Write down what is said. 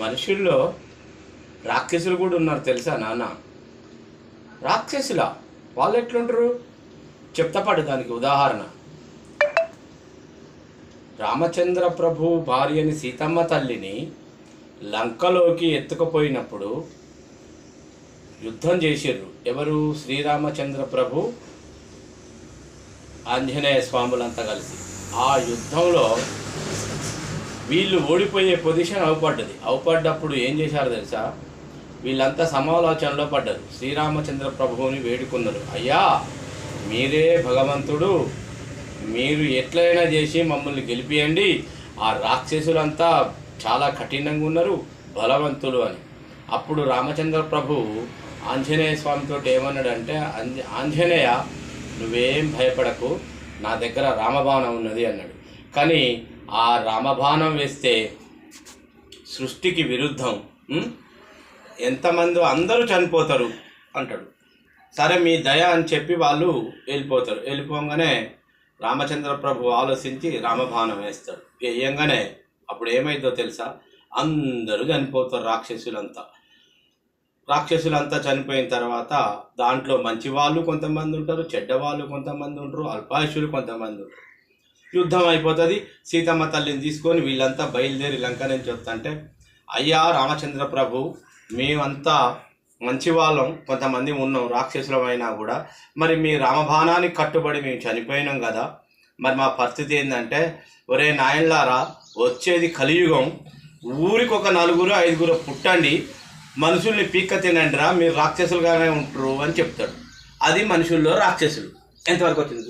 మనుషుల్లో రాక్షసులు కూడా ఉన్నారు తెలుసా నాన్న? రాక్షసులా? వాళ్ళు ఎట్లుంటారు చెప్తాపాడు. దానికి ఉదాహరణ, రామచంద్ర ప్రభు భార్యని సీతమ్మ తల్లిని లంకలోకి ఎత్తుకుపోయినప్పుడు యుద్ధం చేసిర్రు. ఎవరు? శ్రీరామచంద్ర ప్రభు, ఆంజనేయ స్వాములంతా కలిసి. ఆ యుద్ధంలో వీళ్ళు ఓడిపోయే పొజిషన్ అవుపడ్డప్పుడు ఏం చేశారు తెలుసా? వీళ్ళంతా సమాలోచనలో పడ్డారు. శ్రీరామచంద్ర ప్రభువుని వేడుకున్నారు, అయ్యా మీరే భగవంతుడు, మీరు ఎట్లయినా చేసి మమ్మల్ని గెలిపియండి, ఆ రాక్షసులంతా చాలా కఠినంగా ఉన్నారు, బలవంతులు అని. అప్పుడు రామచంద్ర ప్రభు ఆంజనేయ స్వామితో ఏమన్నాడంటే, ఆంజనేయ నువ్వేం భయపడకు, నా దగ్గర రామబాణం ఉన్నది అన్నాడు. కానీ ఆ రామబాణం వేస్తే సృష్టికి విరుద్ధం, ఎంతమంది అందరూ చనిపోతారు అంటాడు. సరే మీ దయ అని చెప్పి వాళ్ళు వెళ్ళిపోతారు. వెళ్ళిపోగానే రామచంద్ర ప్రభు ఆలోచించి రామబాణం వేస్తాడు. వేయంగానే అప్పుడు ఏమైందో తెలుసా? అందరూ చనిపోతారు. రాక్షసులంతా చనిపోయిన తర్వాత దాంట్లో మంచి వాళ్ళు కొంతమంది ఉంటారు, చెడ్డవాళ్ళు కొంతమంది ఉంటారు, అల్పాయుషులు కొంతమంది ఉంటారు. యుద్ధం అయిపోతుంది. సీతమ్మ తల్లిని తీసుకొని వీళ్ళంతా బయలుదేరి లంక నుంచి వస్తుంటే, అయ్యా రామచంద్ర ప్రభు, మేమంతా మంచి వాళ్ళం, కొంతమంది ఉన్నాం రాక్షసులమైనా కూడా, మరి మీ రామబాణానికి కట్టుబడి మేము చనిపోయినాం కదా, మరి మా పరిస్థితి ఏంటంటే, ఒరే నాయనలారా, వచ్చేది కలియుగం, ఊరికి ఒక 4-5 పుట్టండి, మనుషుల్ని పీక్క తినండిరా, మీరు రాక్షసులుగానే ఉంటారు అని చెప్తాడు. అది మనుషుల్లో రాక్షసులు. ఎంతవరకు వచ్చింది?